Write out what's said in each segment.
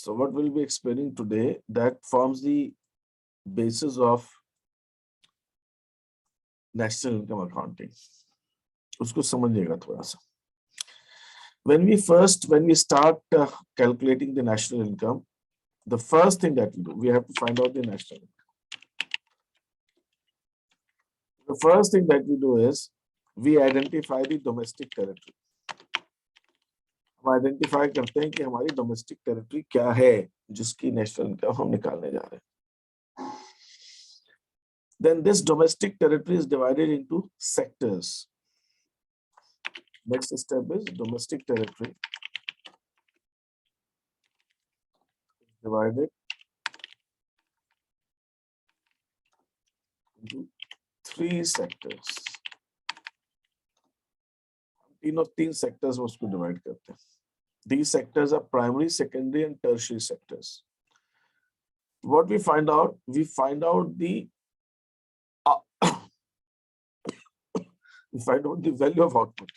So what we'll be explaining today that forms the basis of national income accounting. उसको समझिएगा थोड़ा सा. When we start calculating the national income, the first thing that we do, we have to find out the national income. The first thing that we do is we identify the domestic territory. हम identify करते हैं कि हमारी domestic territory क्या है जिसकी national income हम निकालने जा रहे हैं. Then this domestic territory is divided into sectors. Next step is domestic territory divided into 3 sectors. तीन sectors में उसको divide करते हैं. These sectors are primary, secondary, and tertiary sectors. What we find out? We find out the value of output.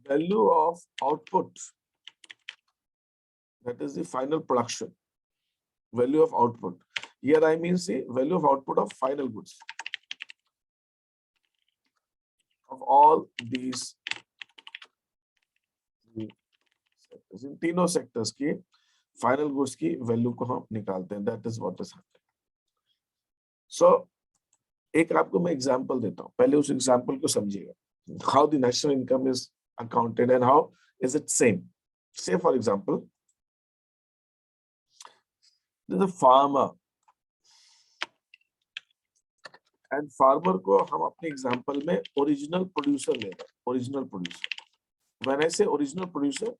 Value of output. That is the final production. Value of output. Here I mean say value of output of final goods. Of all these sectors. In तीनों sectors की final goods की value को हम निकालते हैं. That is what is happening. So एक आपको मैं example देता हूँ. पहले उस example को समझिएगा. How the national income is accounted and how is it same? Say for example, there's a farmer. And farmer को हम अपने example में original producer ले रहे हैं. Original producer. When I say original producer,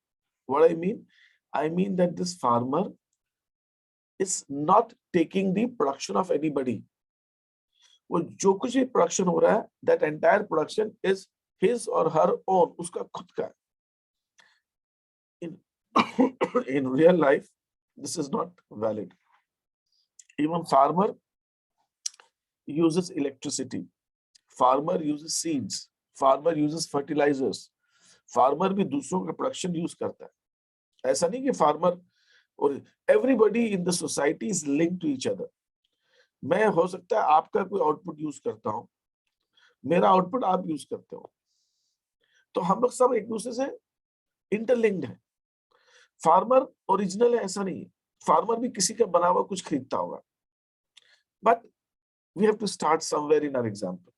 what I mean? I mean that this farmer is not taking the production of anybody. वो जो कुछ भी production हो रहा है, that entire production is his or her own. उसका खुद का. In real life, this is not valid. Even farmer uses electricity. Farmer uses seeds. Farmer uses fertilizers. Farmer भी दूसरों का production use करता है. ऐसा नहीं कि farmer और everybody in the society is linked to each other. मैं हो सकता है आपका कोई output use करता हूँ, मेरा output आप use करते हो, तो हम लोग सब एक दूसरे से interlinked हैं. Farmer original है ऐसा नहीं है. Farmer भी किसी का बना हुआ कुछ खरीदता होगा. But we have to start somewhere in our example.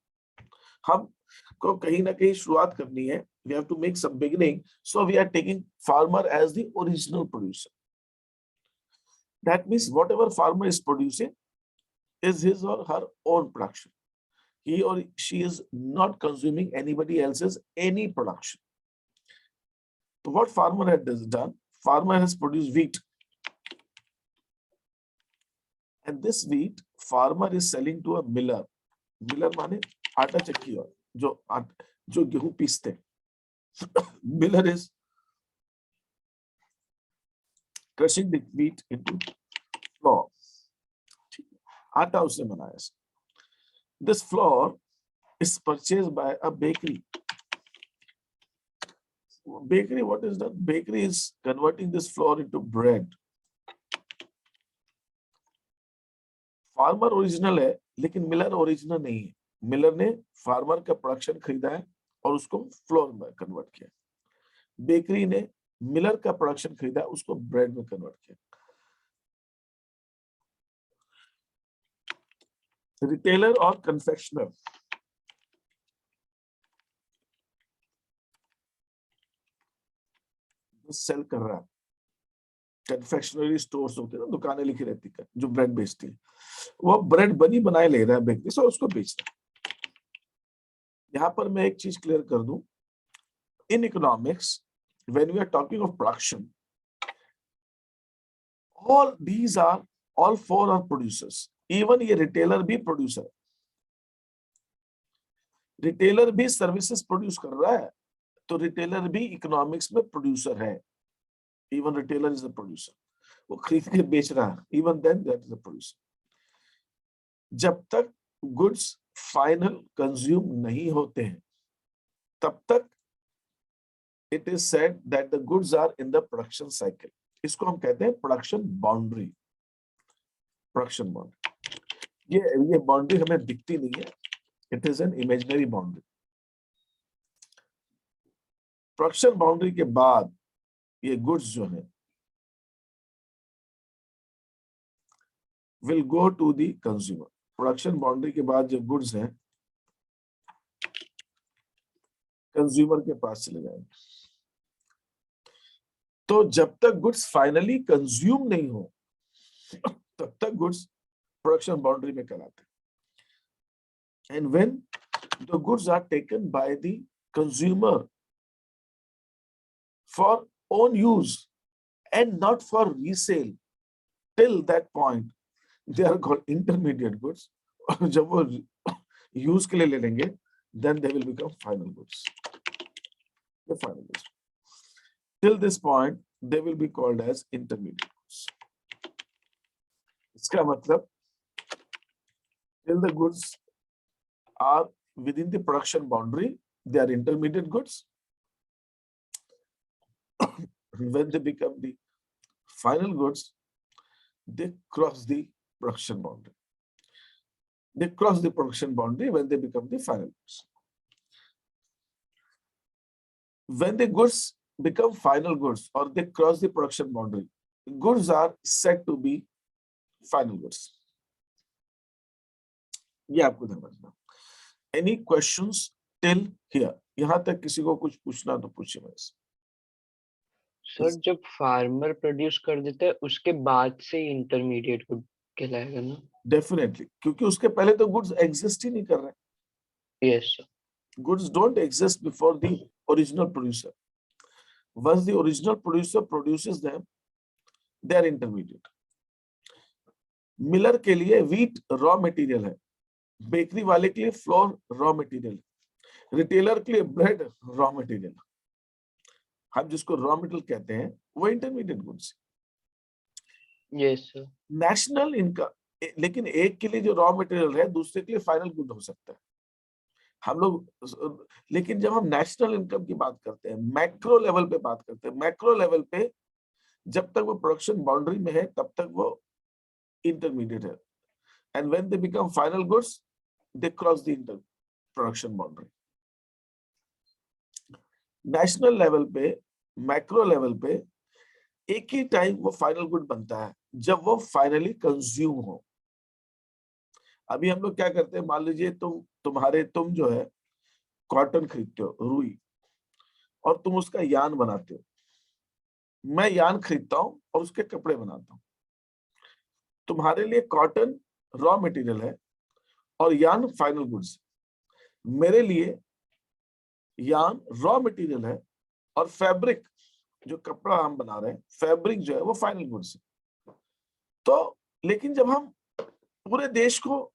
हम को कहीं ना कहीं शुरुआत करनी है. We have to make some beginning. So we are taking farmer as the original producer. That means whatever farmer is producing is his or her own production. He or she is not consuming anybody else's any production. So what farmer has done? Farmer has produced wheat. And this wheat, farmer is selling to a miller. Miller माने आटा चक्की और जो गेहूं पीसते. Miller is crushing the wheat into flour. आटा उसने बनाया. This flour is purchased by a bakery. Bakery, what is done? Bakery is converting this flour into bread. Farmer original है, लेकिन मिलर ओरिजिनल नहीं है. मिलर ने फार्मर का production खरीदा है और उसको फ्लोर में कन्वर्ट किया. बेकरी ने मिलर का प्रोडक्शन खरीदा, उसको ब्रेड में कन्वर्ट किया. रिटेलर और कन्फेक्शनर सेल कर रहा है. कन्फेक्शनरी स्टोर्स होते हैं ना, दुकानें लिखी रहती है जो ब्रेड बेचती है. वो ब्रेड बनी बनाए ले रहा है बेकरी से और उसको बेच रहा है. यहाँ पर मैं एक चीज क्लियर कर दूं. In economics when we are talking of production, all four are producers. Even ये retailer भी producer. Retailer भी services produce कर रहा है, तो retailer भी economics में producer है. Even retailer is a producer. वो खरीद के बेच रहा है. Even then that is a producer. जब तक goods final consume नहीं होते हैं, तब तक it is said that the goods are in the production cycle. इसको हम कहते हैं प्रोडक्शन बाउंड्री. प्रोडक्शन बाउंड्री, ये बाउंड्री हमें दिखती नहीं है. It is an imaginary boundary. Production boundary के बाद ये गुड्स जो है will go to the consumer. Production boundary के बाद जो गुड्स हैं कंज्यूमर के पास चले जाएंगे. तो जब तक गुड्स फाइनली कंज्यूम नहीं हो तब तक गुड्स प्रोडक्शन बाउंड्री में कहलाते हैं. And when the goods are taken by the consumer for own use and not for resale, till that point they are called intermediate goods. और जब वो यूज के लिए ले लेंगे then they will become final goods. The final goods. Till this point they will be called as intermediate goods. इसका मतलब till the goods are within the production boundary they are intermediate goods. When they become the final goods, they cross the production boundary. They cross the production boundary when they become the final goods. When the goods become final goods or they cross the production boundary, goods are said to be final goods. ये आपको ध्यान रखना. Any questions till here? यहाँ तक किसी को कुछ पूछना तो पूछिए मेरे से. सर जब फार्मर प्रोड्यूस कर देता है उसके बाद से इंटरमीडिएट गुड कहलाएगा ना? डेफिनेटली, क्योंकि उसके पहले तो गुड्स एग्जिस्ट ही नहीं कर रहे. Yes sir. Goods don't exist before the original producer. Once the original producer produces them, they are intermediate. Miller के लिए व्हीट रॉ मटेरियल है, बेकरी वाले के लिए फ्लोर रॉ मटेरियल, रिटेलर के लिए ब्रेड रॉ मटेरियल. हम जिसको रॉ मटेरियल कहते हैं वो intermediate goods. Yes sir. National income, लेकिन एक के लिए जो रॉ मटेरियल है दूसरे के लिए फाइनल गुड हो सकता है. हम लोग, लेकिन जब हम नेशनल इनकम की बात करते हैं, मैक्रो लेवल पे बात करते हैं, मैक्रो लेवल पे जब तक वो प्रोडक्शन बाउंड्री में है तब तक वो इंटरमीडिएट है. And when they become final goods they cross the production boundary. National level पे, मैक्रो लेवल पे एक ही टाइम वो फाइनल गुड बनता है जब वो फाइनली कंज्यूम हो. अभी हम लोग क्या करते हैं, मान लीजिए तुम जो है कॉटन खरीदते हो, रुई, और तुम उसका यान बनाते हो. मैं यान खरीदता हूं और उसके कपड़े बनाता हूं. तुम्हारे लिए कॉटन रॉ मटेरियल है और यान फाइनल गुड्स. मेरे लिए यान रॉ मटेरियल है और फैब्रिक, जो कपड़ा हम बना रहे हैं, फैब्रिक जो है वो फाइनल गुड्स है. तो लेकिन जब हम पूरे देश को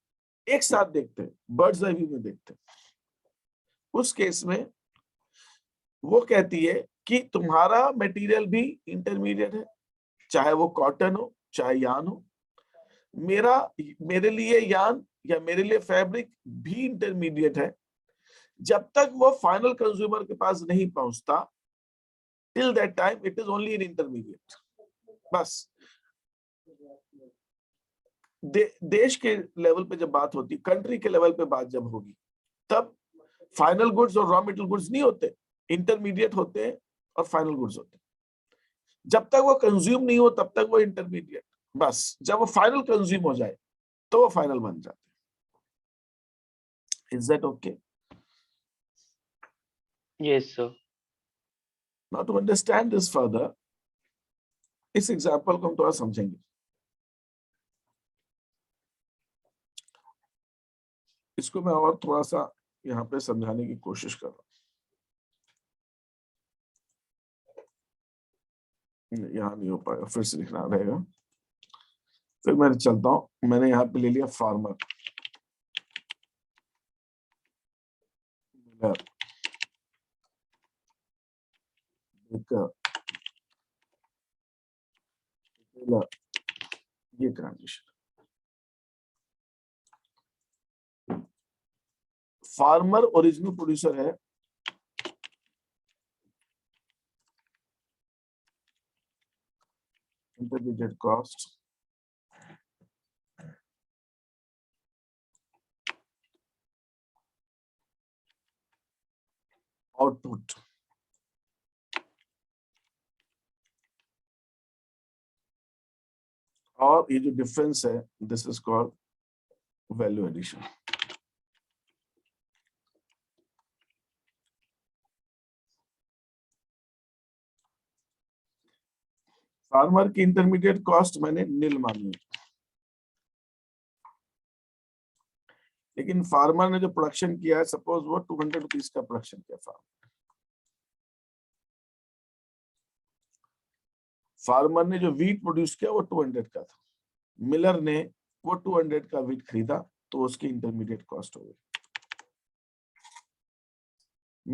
एक साथ देखते हैं, बर्ड्स आई व्यू में देखते हैं, उस केस में वो कहती है कि तुम्हारा मटेरियल भी इंटरमीडिएट है, चाहे वो कॉटन हो चाहे यान हो. मेरे लिए यान या मेरे लिए फैब्रिक भी इंटरमीडिएट है. जब तक वो फाइनल कंज्यूमर के पास नहीं पहुंचता, till that time it is only in intermediate. बस देश के लेवल पे जब बात होती, कंट्री के लेवल पे बात जब होगी, तब फाइनल गुड्स और रॉ मटेरियल गुड्स नहीं होते, इंटरमीडिएट होते हैं और फाइनल गुड्स होते हैं. जब तक वो कंज्यूम नहीं हो तब तक वो इंटरमीडिएट. बस जब वो फाइनल कंज्यूम हो जाए तो वो फाइनल बन जाते हैं. Is that okay? Yes sir. Now to understand this further, इस एग्जाम्पल को हम थोड़ा समझेंगे. इसको मैं और थोड़ा सा यहाँ पे समझाने की कोशिश कर रहा हूँ. यहाँ नहीं हो पाएगा, फिर से लिखना रहेगा. फिर मैं चलता हूँ. मैंने यहाँ पे ले लिया फार्मर, ये ट्रांजिशन. फार्मर ओरिजिनल प्रोड्यूसर है, intermediate cost, output. और ये जो difference है, this is called value addition. Farmer की इंटरमीडिएट कॉस्ट मैंने नील मानी, लेकिन फार्मर ने जो प्रोडक्शन किया है, सपोज वो 200 रुपीज का प्रोडक्शन किया, फार्मर ने जो वीट प्रोड्यूस किया वो 200 का था, मिलर ने वो 200 का वीट खरीदा, तो उसकी इंटरमीडिएट कॉस्ट हो गई।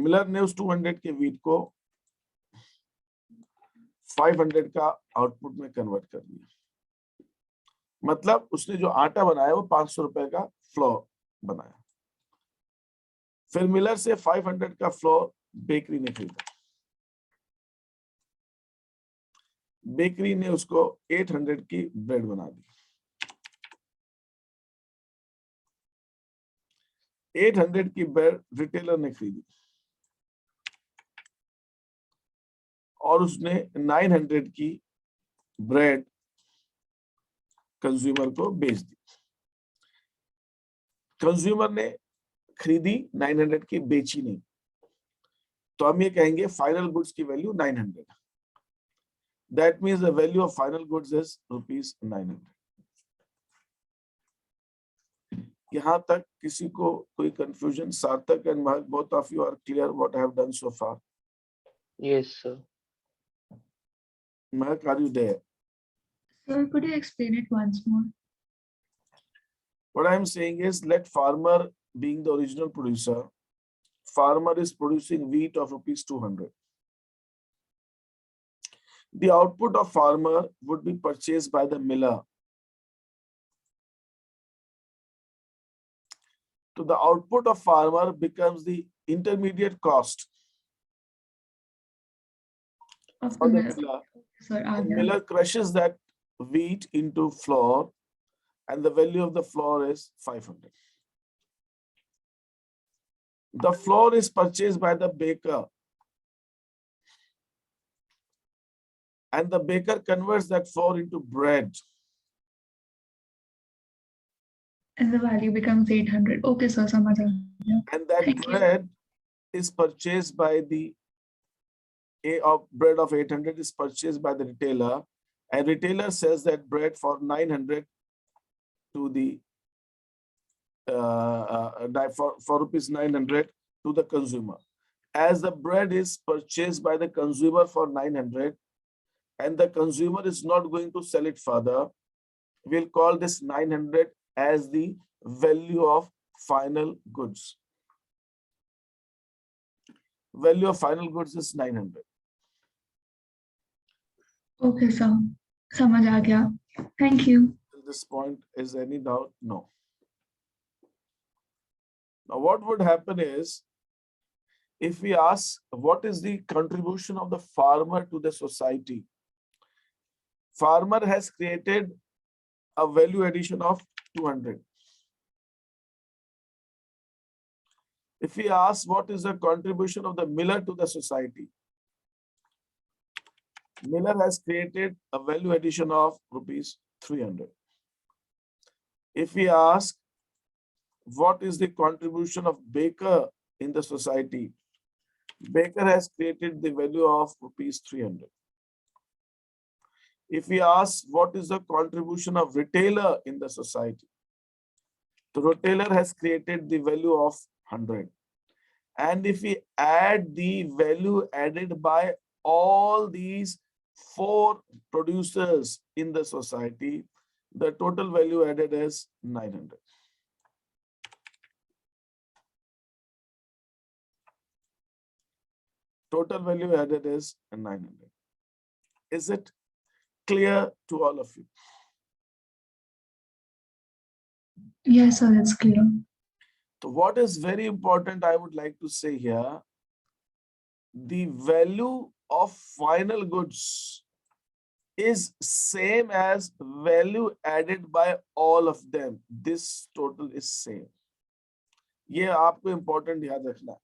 मिलर ने उस 200 के वीट को 500 का आउटपुट में कन्वर्ट कर दिया, मतलब उसने जो आटा बनाया वो 500 रुपए का फ्लोर बनाया। फिर मिलर से 500 का फ्लोर बेकरी ने खरीदा, बेकरी ने उसको 800 की ब्रेड बना दी। 800 की ब्रेड रिटेलर ने खरीदी और उसने 900 की ब्रेड कंज्यूमर को बेच दी। कंज्यूमर ने खरीदी 900 की, बेची नहीं, तो हम ये कहेंगे फाइनल गुड्स की value 900। That means the value of final goods is ₹900। यहाँ तक किसी को कोई कंफ्यूजन? सार्थक and Mahak, both of you are clear what I have done so far? Yes, sir. Mahak, are you there? Sir, could you explain it once more? What I am saying is, let farmer being the original producer, farmer is producing wheat of ₹200. The output of farmer would be purchased by the miller. So the output of farmer becomes the intermediate cost Of for the the miller. miller. Sir, The miller crushes that wheat into flour, and the value of the flour is 500. The flour is purchased by the baker, and the baker converts that flour into bread. and the value becomes 800. Okay, sir, समझ आ गया. And that Thank you. bread is purchased by the bread of 800 is purchased by the retailer, and retailer sells that bread for 900 to the for ₹900 to the consumer. As the bread is purchased by the consumer for 900 and the consumer is not going to sell it further, we'll call this 900 as the value of final goods. Value of final goods is 900. Okay, sir. समझ आ गया. Thank you. At this point, is any doubt? No. Now, what would happen is, if we ask what is the contribution of the farmer to the society, farmer has created a value addition of 200. If we ask what is the contribution of the miller to the society, miller has created a value addition of ₹300. If we ask what is the contribution of baker in the society, baker has created the value of ₹300. If we ask what is the contribution of retailer in the society, the retailer has created the value of 100. And if we add the value added by all these 4 producers in the society, the total value added is 900. Total value added is 900. Is it clear to all of you? Yes, sir, it's clear. So what is very important, I would like to say here, the value of final goods is same as value added by all of them. This total is same. ये आपको important याद रखना है।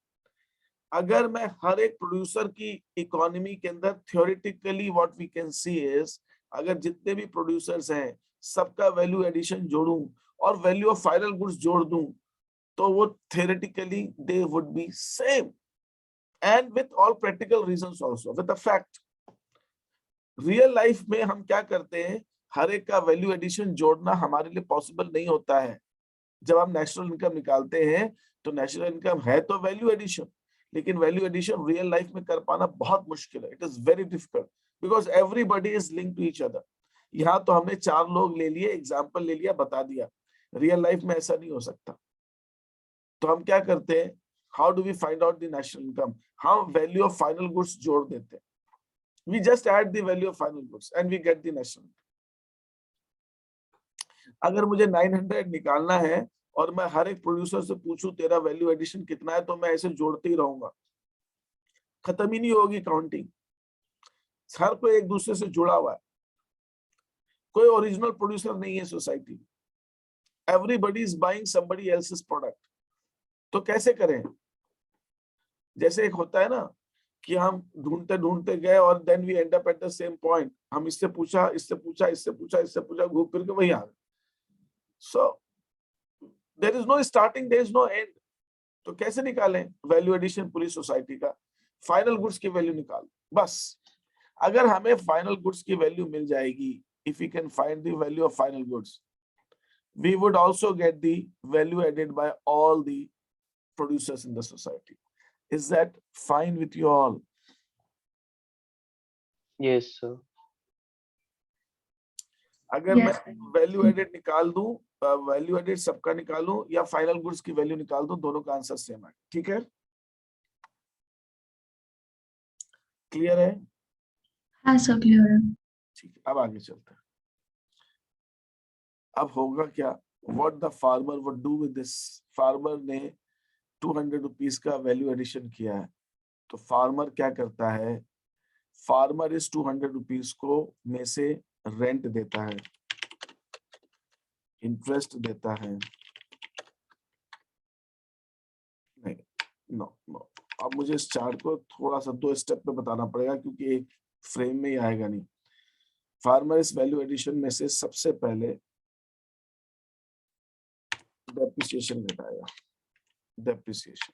अगर मैं हर एक producer की economy के अंदर theoretically what we can see is, अगर जितने भी प्रोड्यूसर्स हैं सबका वैल्यू एडिशन जोड़ूं और वैल्यू ऑफ फाइनल गुड्स जोड़ दूं, तो वो theoretically they would be same and with all practical reasons also with the fact. Real life में हम क्या करते हैं, हर एक का वैल्यू एडिशन जोड़ना हमारे लिए पॉसिबल नहीं होता है। जब हम नेशनल इनकम निकालते हैं तो नेशनल इनकम है तो वैल्यू एडिशन, लेकिन वैल्यू एडिशन रियल लाइफ में कर पाना बहुत मुश्किल है। It is very difficult because everybody is linked to each other. यहाँ तो हमने 4 लोग ले लिए, एग्जाम्पल ले लिया, बता दिया। रियल लाइफ में ऐसा नहीं हो सकता। तो हम क्या करते हैं, how do we find out the national income? हम वैल्यू ऑफ फाइनल गुड्स जोड़ देते हैं। We just add the value of final goods and we get the national income. अगर मुझे 900 निकालना है और मैं हर एक प्रोड्यूसर से पूछूं तेरा वैल्यू एडिशन कितना है, तो मैं ऐसे जोड़ते ही रहूंगा, खत्म ही नहीं होगी काउंटिंग। हर कोई एक दूसरे से जुड़ा हुआ है, कोई ओरिजिनल प्रोड्यूसर नहीं है सोसाइटी में। Everybody is buying somebody else's product. तो कैसे करें? जैसे एक होता है ना कि हम ढूंढते ढूंढते गए और then we end up at the same point. हम इससे पूछा, इससे पूछा, इससे पूछा, इससे पूछा, घूम फिर के वही आ गए। So there is no starting, there is no end. तो कैसे निकालें वैल्यू एडिशन पूरी सोसाइटी का? फाइनल गुड्स की वैल्यू निकाल बस। अगर हमें फाइनल गुड्स की वैल्यू मिल जाएगी, if you can find the value of final goods, we would also get the value added by all the producers in the society. Is that fine with you all? Yes, sir. अगर Yes. मैं value added निकाल दूं, value added सबका निकालूं या final goods की value निकाल दूं, दोनों का आंसर सेम है। ठीक है, क्लियर है? हाँ सर, क्लियर है। ठीक है, अब आगे चलते हैं। अब होगा क्या? What the farmer would do with this? Farmer ने 200 रुपीस का वैल्यू एडिशन किया है, तो फार्मर क्या करता है? फार्मर इस 200 रुपीस को में से रेंट देता है, इंटरेस्ट देता है। नहीं, नो नो, अब मुझे इस चार्ट को थोड़ा सा 2 स्टेप में बताना पड़ेगा क्योंकि एक फ्रेम में ही आएगा नहीं। फार्मर इस वैल्यू एडिशन में से सबसे पहले डेप्रिसिएशन घटाएगा। डेप्रिसिएशन,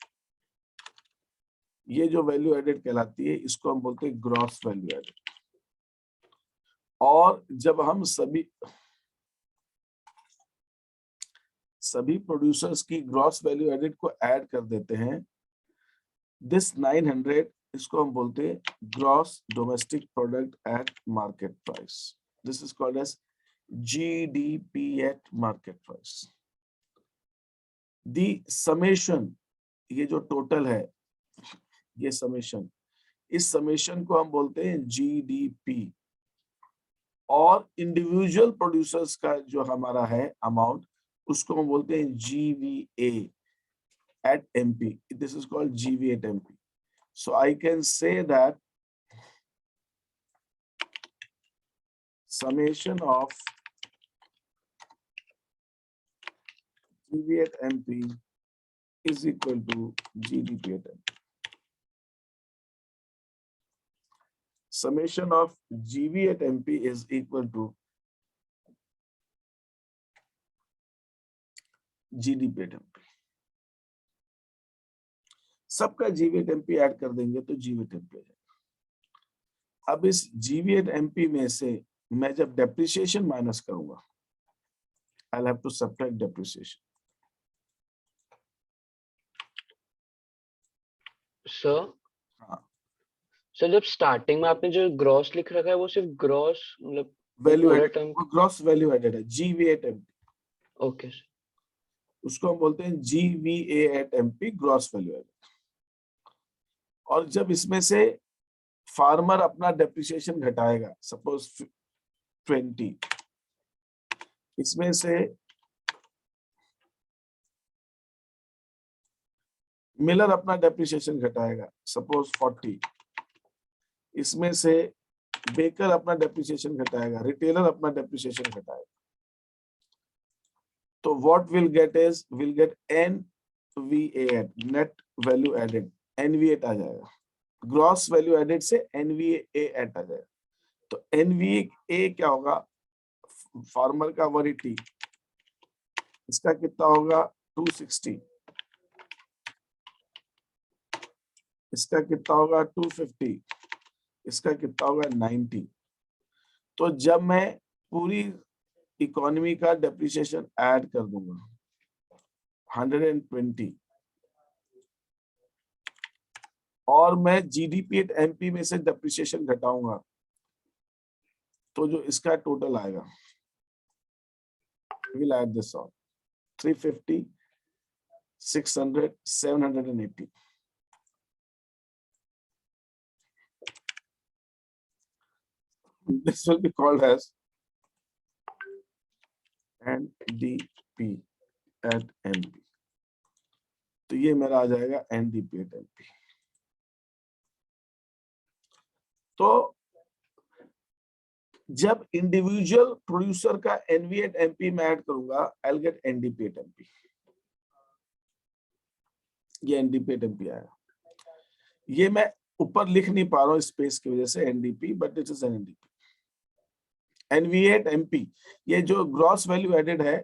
ये जो वैल्यू एडेड कहलाती है, इसको हम बोलते हैं ग्रॉस वैल्यू एडेड। और जब हम सभी प्रोड्यूसर्स की ग्रॉस वैल्यू एडेड को ऐड कर देते हैं, दिस 900, इसको हम बोलते हैं gross domestic product at market price. This is called as GDP at market price. The summation, ये जो टोटल है, ये समेशन, इस समेशन को हम बोलते हैं GDP। और इंडिविजुअल प्रोड्यूसर्स का जो हमारा है अमाउंट, उसको हम बोलते हैं GVA at MP. This is called GVA at MP. So I can say that summation of GVA at MP is equal to GDP at MP. Summation of GVA at MP is equal to GDP at MP. सबका GVA at MP add कर देंगे तो GVA at MP आ जाएगा। अब इस GVA at MP में से मैं जब डेप्रिसिएशन माइनस करूंगा, I'll have to subtract depreciation. Sir, हाँ, सर जब स्टार्टिंग में आपने जो ग्रॉस लिख रखा है वो सिर्फ ग्रॉस मतलब वैल्यू पूरा एडेड, टर्म? वो ग्रॉस वैल्यू एडेड है, GVA at MP। Okay sir. उसको हम बोलते हैं GVA at MP, gross value added. और जब इसमें से फार्मर अपना डेप्रिसिएशन घटाएगा, सपोज 20, इसमें से मिलर अपना डेप्रिसिएशन घटाएगा, सपोज 40, इसमें से बेकर अपना डेप्रिसिएशन घटाएगा, रिटेलर अपना डेप्रिसिएशन घटाएगा। तो what will get is will get NVA, net value added, NVA आ जाएगा, ग्रॉस वैल्यू एडेड से NVA आ जाएगा। तो NVA क्या होगा, फार्मर का 180, इसका कितना होगा 260, इसका कितना होगा 250, इसका कितना होगा 90। तो जब मैं पूरी इकोनॉमी का डेप्रिसिएशन ऐड कर दूंगा 120 और मैं GDPmp में से डेप्रिसिएशन घटाऊंगा, तो जो इसका टोटल आएगा, we'll add this on 350, 600, 780। This will be called as NDP at MP। तो ये मेरा आ जाएगा NDP at MP। तो जब इंडिविजुअल प्रोड्यूसर का NV at MP में ऐड करूंगा, I'll get NDP at MP। ये NDP at MP आया। ये मैं ऊपर लिख नहीं पा रहा हूँ स्पेस की वजह से NDP, but it is N NDP। NVA at MP, ये जो ग्रॉस वैल्यू एडेड है,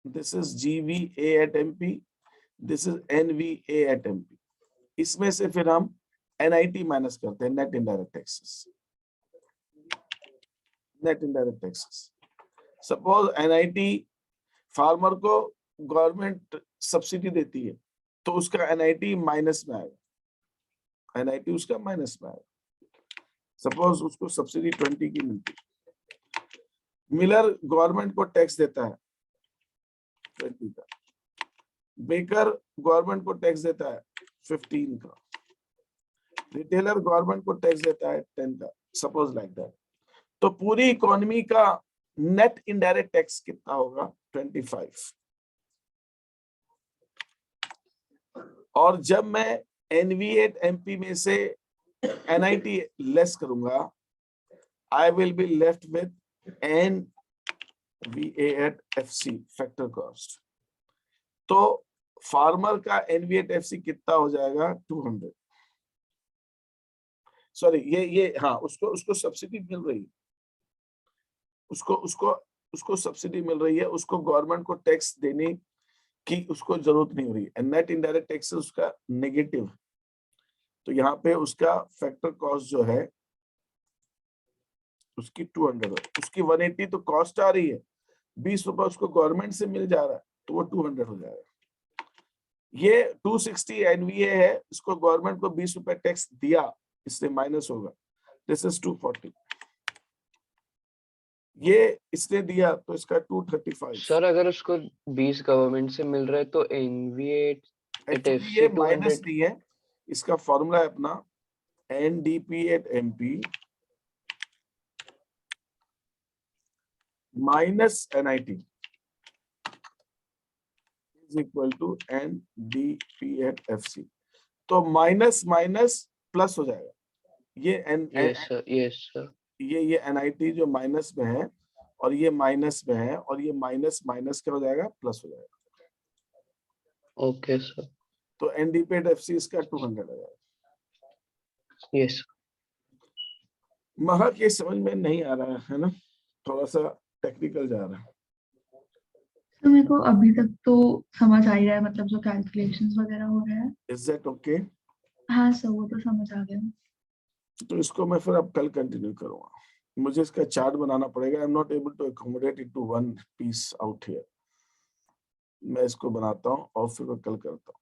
this is GVA at MP, this is NVA at MP। इसमें से फिर हम NIT माइनस करते हैं, net indirect taxes, net indirect taxes. Suppose NIT farmer को गवर्नमेंट सब्सिडी देती है, तो उसका NIT माइनस में आएगा, NIT उसका माइनस में आएगा। सपोज उसको सब्सिडी 20 की मिलती है, मिलर गवर्नमेंट को टैक्स देता है 20 का, बेकर गवर्नमेंट को टैक्स देता है 15 का, रिटेलर गवर्नमेंट को टैक्स देता है 10 का, सपोज लाइक दैट। तो पूरी इकोनॉमी का नेट इनडायरेक्ट टैक्स कितना होगा 25। और जब मैं NVA at MP में से NIT लेस करूंगा, I will be left with NVA at FC factor cost. तो फार्मर का NVA at FC कितना हो जाएगा 200। सॉरी, ये हाँ, उसको सब्सिडी मिल रही है, उसको सब्सिडी मिल रही है, उसको गवर्नमेंट को टैक्स देने की उसको जरूरत नहीं हो रही है। नेट इनडायरेक्ट टैक्स उसका नेगेटिव, तो यहाँ पे उसका फैक्टर कॉस्ट जो है उसकी 200 है, उसकी 180 तो कॉस्ट आ रही है, 20 रुपए उसको गवर्नमेंट से मिल जा रहा है, तो वो 200 हो जाएगा। ये 260 NVA है, इसको गवर्नमेंट को 20 रुपए टैक्स दिया, इससे माइनस होगा, दिस इज 240। ये इसने दिया तो इसका 235। सर अगर उसको 20 गवर्नमेंट से मिल रहा है तो NVA at एक्चुअली ये FC माइनस 200। नहीं है, इसका फॉर्मूला है अपना NDP at MP minus NIT is equal to NDP at FC। तो माइनस माइनस प्लस हो जाएगा, ये यस सर ये NIT जो माइनस में है और ये माइनस में है, और ये माइनस माइनस क्या हो जाएगा, प्लस हो जाएगा। Okay sir. तो NDP at FC इसका 200 हो जाएगा। यस महक ये समझ में नहीं आ रहा है ना, थोड़ा सा टेक्निकल जा रहा है। तो मेरे को अभी तक तो समझ आ ही रहा है, मतलब जो कैलकुलेशंस वगैरह हो रहे हैं। Is that okay? हाँ सर, वो तो समझ आ गया। तो इसको मैं फिर अब कल कंटिन्यू करूंगा, मुझे इसका चार्ट बनाना पड़ेगा। I am not able to accommodate it to one piece out here. मैं इसको बनाता हूँ और फिर मैं कल करता हूँ।